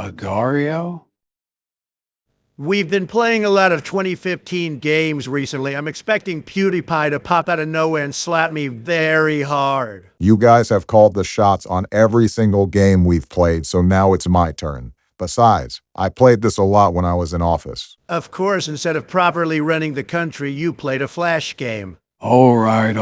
Agario? We've been playing a lot of 2015 games recently. I'm expecting PewDiePie to pop out of nowhere and slap me very hard. You guys have called the shots on every single game we've played, so now it's my turn. Besides, I played this a lot when I was in office. Of course, instead of properly running the country, you played a flash game. All right,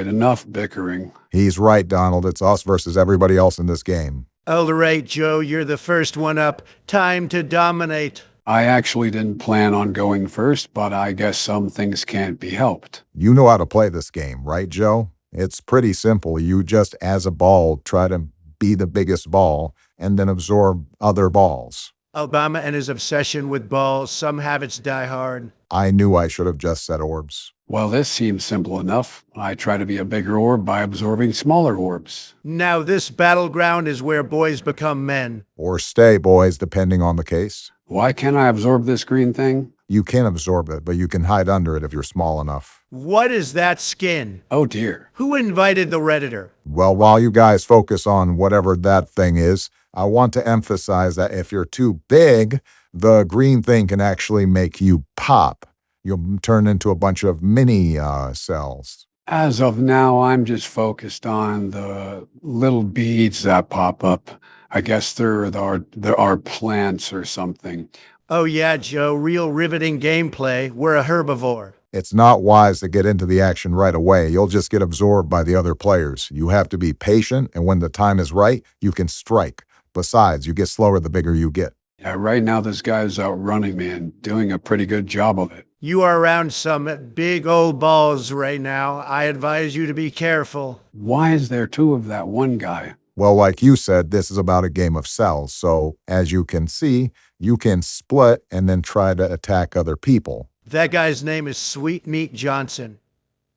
enough bickering. He's right, Donald. It's us versus everybody else in this game. All right, Joe, you're the first one up. Time to dominate. I actually didn't plan on going first, but I guess some things can't be helped. You know how to play this game, right, Joe? It's pretty simple. You just, as a ball, try to be the biggest ball and then absorb other balls. Obama and his obsession with balls, some habits die hard. I knew I should have just said orbs. Well, this seems simple enough. I try to be a bigger orb by absorbing smaller orbs. Now this battleground is where boys become men. Or stay, boys, depending on the case. Why can't I absorb this green thing? You can absorb it, but you can hide under it if you're small enough. What is that skin? Oh dear. Who invited the Redditor? Well, while you guys focus on whatever that thing is, I want to emphasize that if you're too big, the green thing can actually make you pop. You'll turn into a bunch of mini cells. As of now, I'm just focused on the little beads that pop up. I guess there are plants or something. Oh yeah, Joe, real riveting gameplay. We're a herbivore. It's not wise to get into the action right away. You'll just get absorbed by the other players. You have to be patient, and when the time is right, you can strike. Besides, you get slower the bigger you get. Yeah, right now this guy's outrunning me and doing a pretty good job of it. You are around some big old balls right now. I advise you to be careful. Why is there two of that one guy? Well, like you said, this is about a game of cells. So, as you can see, you can split and then try to attack other people. That guy's name is Sweet Meat Johnson.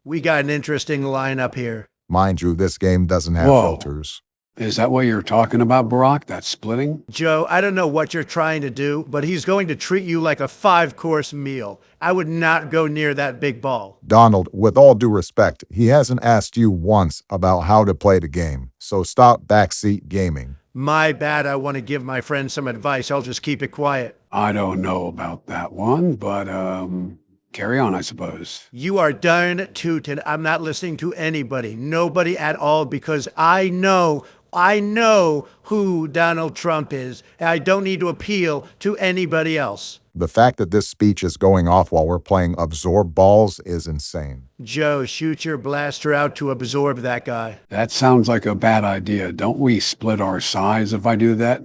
We got an interesting lineup here. Mind you, this game doesn't have Whoa. filters. Is that what you're talking about, Barack? That splitting? Joe, I don't know what you're trying to do, but he's going to treat you like a 5-course meal. I would not go near that big ball. Donald, with all due respect, he hasn't asked you once about how to play the game. So stop backseat gaming. My bad, I want to give my friend some advice. I'll just keep it quiet. I don't know about that one, but carry on, I suppose. You are darn tootin'. I'm not listening to anybody, nobody at all, because I know who Donald Trump is, and I don't need to appeal to anybody else. The fact that this speech is going off while we're playing absorb balls is insane. Joe, shoot your blaster out to absorb that guy. That sounds like a bad idea. Don't we split our size if I do that?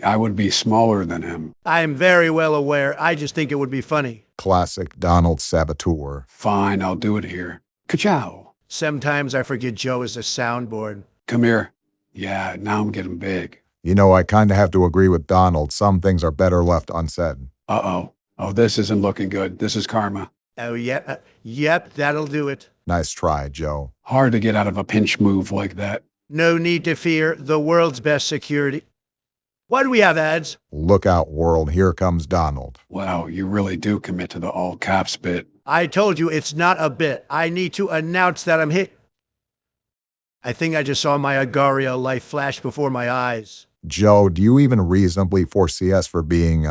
I would be smaller than him. I am very well aware. I just think it would be funny. Classic Donald saboteur. Fine, I'll do it here. Ka-chow. Sometimes I forget Joe is a soundboard. Come here. Yeah, now I'm getting big. You know, I kind of have to agree with Donald. Some things are better left unsaid. Uh-oh. Oh, this isn't looking good. This is karma. Oh, yeah. Yep, that'll do it. Nice try, Joe. Hard to get out of a pinch move like that. No need to fear. The world's best security. Why do we have ads? Look out, world. Here comes Donald. Wow, you really do commit to the all caps bit. I told you it's not a bit. I need to announce that I'm hit. I think I just saw my Agario life flash before my eyes. Joe, do you even reasonably foresee us for being,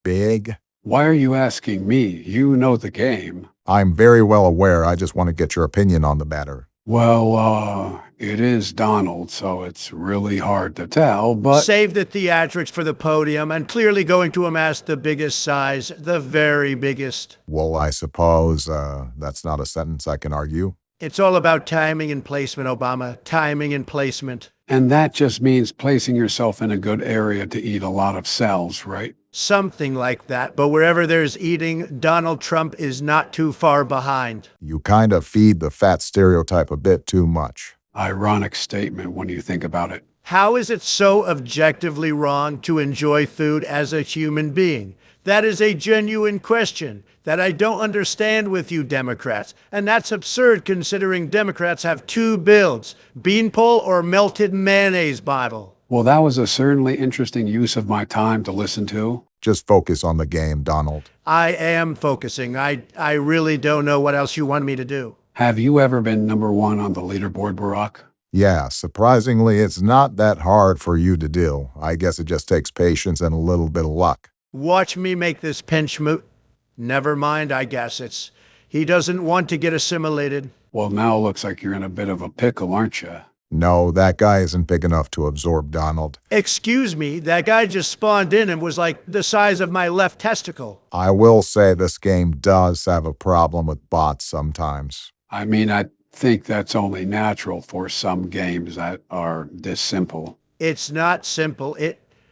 big? Why are you asking me? You know the game. I'm very well aware. I just want to get your opinion on the matter. Well, it is Donald, so it's really hard to tell, but... Save the theatrics for the podium and clearly going to amass the biggest size, the very biggest. Well, I suppose, that's not a sentence I can argue. It's all about timing and placement, Obama. Timing and placement. And that just means placing yourself in a good area to eat a lot of cells, right? Something like that. But wherever there's eating, Donald Trump is not too far behind. You kind of feed the fat stereotype a bit too much. Ironic statement when you think about it. How is it so objectively wrong to enjoy food as a human being? That is a genuine question that I don't understand with you Democrats. And that's absurd considering Democrats have two builds, beanpole or melted mayonnaise bottle. Well, that was a certainly interesting use of my time to listen to. Just focus on the game, Donald. I am focusing. I really don't know what else you want me to do. Have you ever been #1 on the leaderboard, Barack? Yeah, surprisingly, it's not that hard for you to do. I guess it just takes patience and a little bit of luck. Watch me make this pinch move. Never mind, I guess it's. He doesn't want to get assimilated. Well, now it looks like you're in a bit of a pickle, aren't you? No, that guy isn't big enough to absorb Donald. Excuse me, that guy just spawned in and was like the size of my left testicle. I will say this game does have a problem with bots sometimes. I mean, I think that's only natural for some games that are this simple. It's not simple.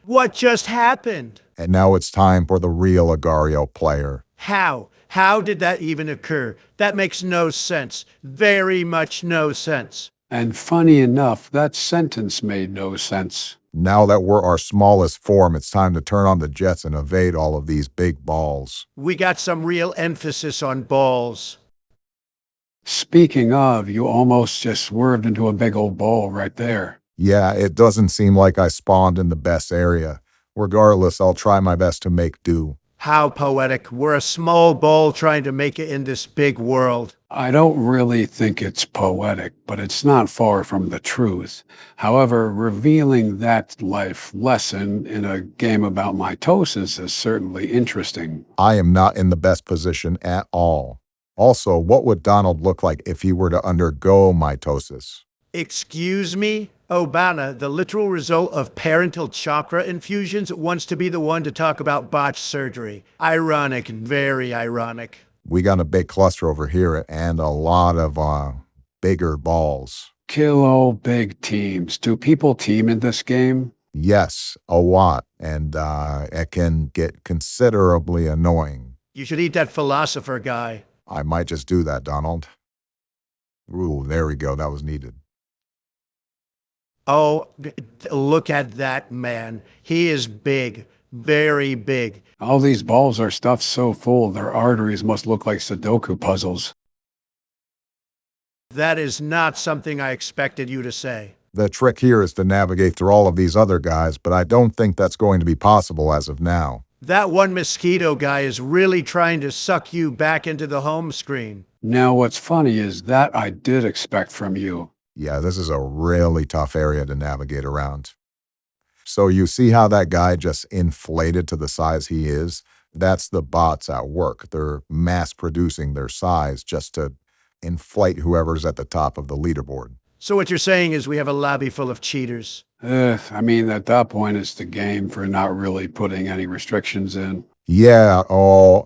What just happened? And now it's time for the real Agario player. How? How did that even occur? That makes no sense. Very much no sense. And funny enough, that sentence made no sense. Now that we're our smallest form, it's time to turn on the jets and evade all of these big balls. We got some real emphasis on balls. Speaking of, you almost just swerved into a big old ball right there. Yeah, it doesn't seem like I spawned in the best area. Regardless, I'll try my best to make do. How poetic. We're a small ball trying to make it in this big world. I don't really think it's poetic, but it's not far from the truth. However, revealing that life lesson in a game about mitosis is certainly interesting. I am not in the best position at all. Also, what would Donald look like if he were to undergo mitosis? Excuse me? Obana, the literal result of parental chakra infusions, wants to be the one to talk about botched surgery. Ironic, very ironic. We got a big cluster over here and a lot of bigger balls. Kill big teams. Do people team in this game? Yes, a lot, and it can get considerably annoying. You should eat that philosopher guy. I might just do that, Donald. Ooh, there we go. That was needed. Oh, look at that man. He is big, very big. All these balls are stuffed so full, their arteries must look like Sudoku puzzles. That is not something I expected you to say. The trick here is to navigate through all of these other guys, but I don't think that's going to be possible as of now. That one mosquito guy is really trying to suck you back into the home screen. Now, what's funny is that I did expect from you. Yeah, this is a really tough area to navigate around. So you see how that guy just inflated to the size he is? That's the bots at work. They're mass producing their size just to inflate whoever's at the top of the leaderboard. So what you're saying is we have a lobby full of cheaters. I mean, at that point, it's the game for not really putting any restrictions in. Yeah,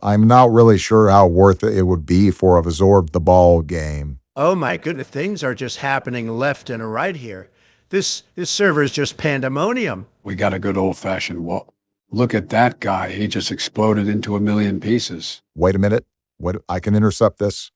I'm not really sure how worth it would be for a absorb the ball game. Oh my goodness, things are just happening left and right here. This server is just pandemonium. We got a good old-fashioned wall. Look at that guy. He just exploded into a million pieces. Wait a minute. I can intercept this.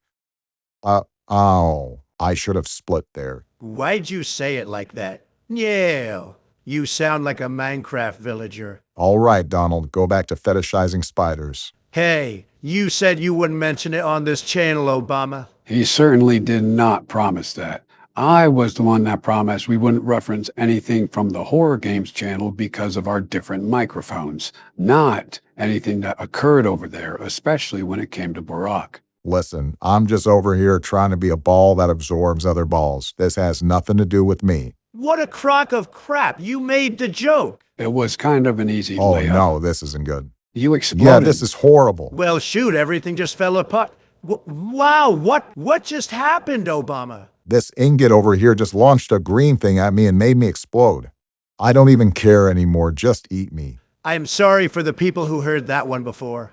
I should have split there. Why'd you say it like that? Yeah, you sound like a Minecraft villager. All right, Donald, go back to fetishizing spiders. Hey, you said you wouldn't mention it on this channel, Obama. He certainly did not promise that. I was the one that promised we wouldn't reference anything from the Horror Games channel because of our different microphones, not anything that occurred over there, especially when it came to Barack. Listen, I'm just over here trying to be a ball that absorbs other balls. This has nothing to do with me. What a crock of crap. You made the joke. It was kind of an easy Oh layup. no, this isn't good. You exploded. Yeah, this is horrible. Well, shoot, everything just fell apart. Wow, what just happened, Obama? This ingot over here just launched a green thing at me and made me explode. I don't even care anymore. Just eat me. I am sorry for the people who heard that one before.